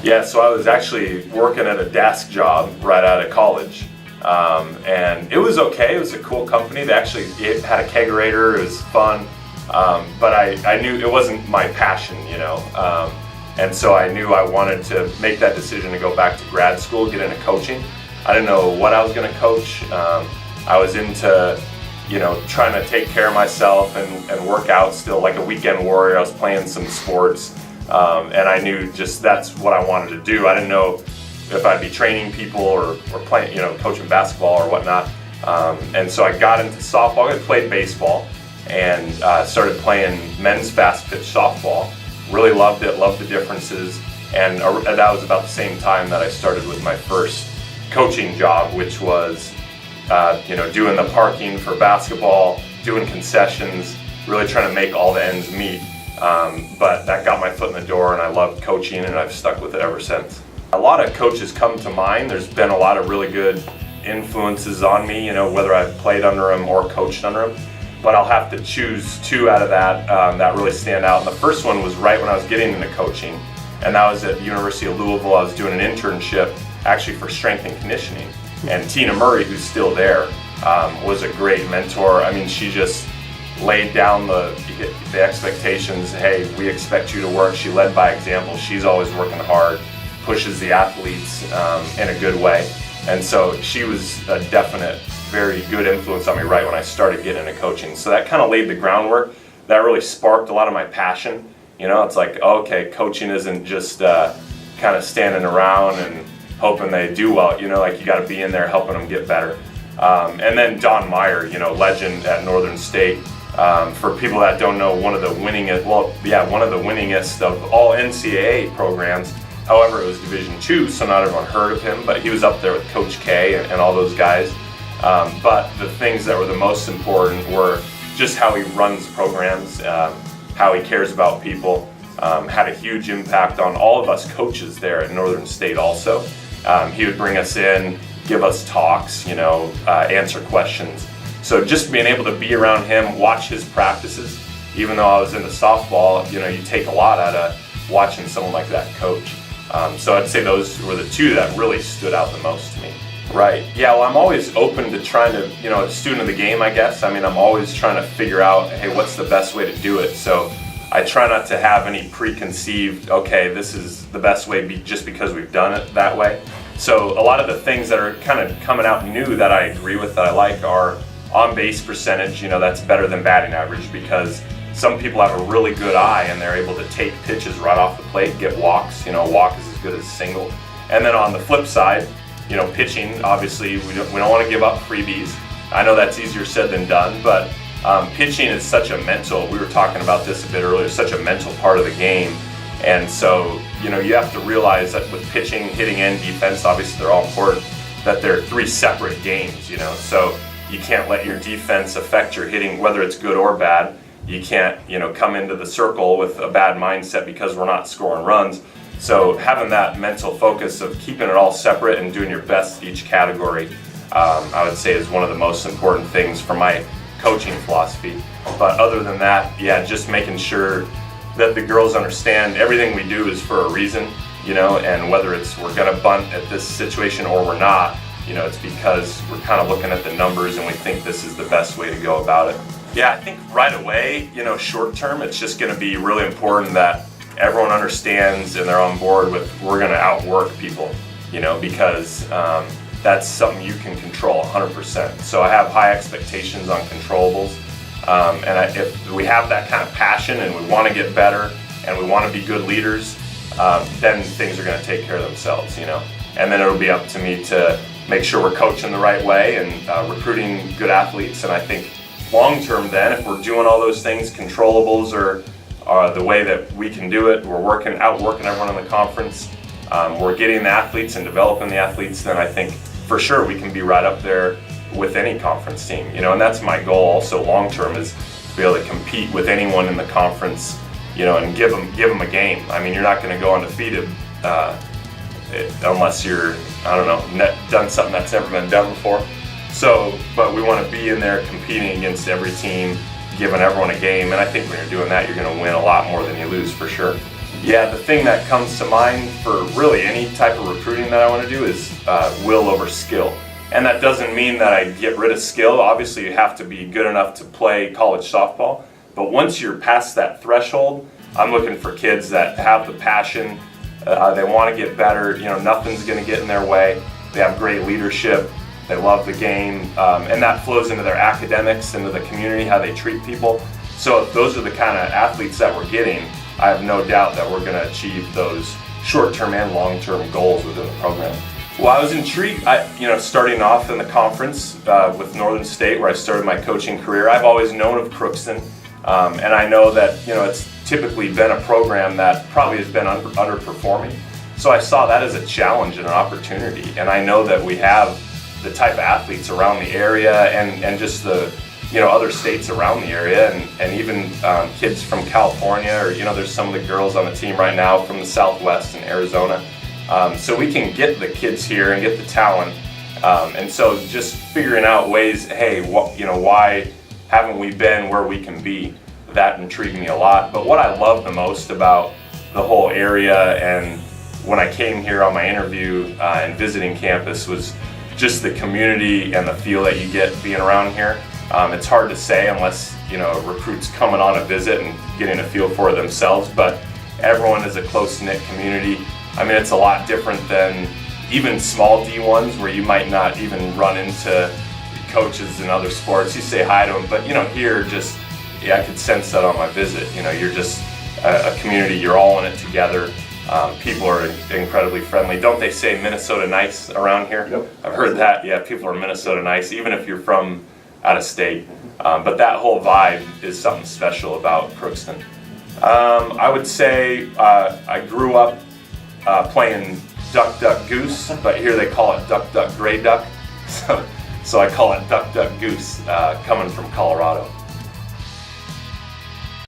Yeah, so I was actually working at a desk job right out of college. And it was okay. It was a cool company. They actually had a kegerator. It was fun. But I knew it wasn't my passion, and so I knew I wanted to make that decision to go back to grad school, get into coaching. I didn't know what I was going to coach. I was into, trying to take care of myself and work out still, like a weekend warrior. I was playing some sports, and I knew just that's what I wanted to do. I didn't know if I'd be training people or playing, coaching basketball or whatnot. And so I got into softball. I played baseball and started playing men's fast pitch softball. Really loved it, loved the differences. And that was about the same time that I started with my first coaching job, which was, doing the parking for basketball, doing concessions, really trying to make all the ends meet. But that got my foot in the door, and I loved coaching, and I've stuck with it ever since. A lot of coaches come to mind. There's been a lot of really good influences on me, whether I've played under them or coached under them. But I'll have to choose two out of that that really stand out. And the first one was right when I was getting into coaching, and that was at the University of Louisville. I was doing an internship actually for strength and conditioning. And Tina Murray, who's still there, was a great mentor. I mean, she just laid down the expectations. Hey, we expect you to work. She led by example. She's always working hard, pushes the athletes in a good way. And so she was a definite, very good influence on me right when I started getting into coaching. So that kind of laid the groundwork. That really sparked a lot of my passion. It's like, okay, coaching isn't just kind of standing around and hoping they do well. Like you got to be in there helping them get better. And then Don Meyer, legend at Northern State. For people that don't know, one of the winningest of all NCAA programs. However, it was Division II, so not everyone heard of him, but he was up there with Coach K and all those guys. But the things that were the most important were just how he runs programs, how he cares about people, had a huge impact on all of us coaches there at Northern State also. He would bring us in, give us talks, answer questions. So just being able to be around him, watch his practices, even though I was into softball, you take a lot out of watching someone like that coach. So I'd say those were the two that really stood out the most to me. Right. Yeah, well, I'm always open to trying to, a student of the game, I guess. I mean, I'm always trying to figure out, hey, what's the best way to do it? So I try not to have any preconceived, okay, this is the best way just because we've done it that way. So a lot of the things that are kind of coming out new that I agree with, that I like, are on base percentage. That's better than batting average, because some people have a really good eye and they're able to take pitches right off the plate, get walks. A walk is as good as a single. And then on the flip side, pitching, obviously we don't want to give up freebies. I know that's easier said than done, but pitching is such a mental, we were talking about this a bit earlier, such a mental part of the game. And so, you have to realize that with pitching, hitting, and defense, obviously they're all important, that they're three separate games, so you can't let your defense affect your hitting, whether it's good or bad. You can't, come into the circle with a bad mindset because we're not scoring runs. So having that mental focus of keeping it all separate and doing your best each category, I would say is one of the most important things for my coaching philosophy. But other than that, yeah, just making sure that the girls understand everything we do is for a reason, and whether it's we're gonna bunt at this situation or we're not, it's because we're kind of looking at the numbers and we think this is the best way to go about it. Yeah, I think right away, short term, it's just gonna be really important that everyone understands and they're on board with we're going to outwork people, because that's something you can control 100%. So I have high expectations on controllables, and if we have that kind of passion and we want to get better and we want to be good leaders, then things are going to take care of themselves, And then it'll be up to me to make sure we're coaching the right way and recruiting good athletes. And I think long term then, if we're doing all those things, controllables are the way that we can do it, we're outworking everyone in the conference, we're getting the athletes and developing the athletes, then I think for sure we can be right up there with any conference team, and that's my goal also long term, is to be able to compete with anyone in the conference, and give them a game. I mean, you're not going to go undefeated unless you're, done something that's never been done before. So, but we want to be in there competing against every team, giving everyone a game, and I think when you're doing that, you're going to win a lot more than you lose for sure. Yeah, the thing that comes to mind for really any type of recruiting that I want to do is will over skill. And that doesn't mean that I get rid of skill. Obviously, you have to be good enough to play college softball. But once you're past that threshold, I'm looking for kids that have the passion. They want to get better. Nothing's going to get in their way. They have great leadership. They love the game. And that flows into their academics, into the community, how they treat people. So if those are the kind of athletes that we're getting, I have no doubt that we're going to achieve those short-term and long-term goals within the program. Well, I was intrigued, starting off in the conference with Northern State, where I started my coaching career. I've always known of Crookston, and I know that it's typically been a program that probably has been underperforming. So I saw that as a challenge and an opportunity, and I know that we have the type of athletes around the area and just the other states around the area, and even kids from California, or there's some of the girls on the team right now from the Southwest and Arizona. So we can get the kids here and get the talent, and so just figuring out ways. Hey, why haven't we been where we can be? That intrigued me a lot. But what I love the most about the whole area, and when I came here on my interview and visiting campus, was just the community and the feel that you get being around here. It's hard to say unless recruits coming on a visit and getting a feel for it themselves, but everyone is a close-knit community. I mean, it's a lot different than even small D1s where you might not even run into coaches in other sports. You say hi to them, but here I could sense that on my visit. You're just a community, you're all in it together. People are incredibly friendly. Don't they say Minnesota nice around here? Yep. I've heard that. Yeah, people are Minnesota nice, even if you're from out of state. But that whole vibe is something special about Crookston. I would say I grew up playing duck, duck, goose, but here they call it duck, duck, gray duck. So I call it duck, duck, goose, coming from Colorado.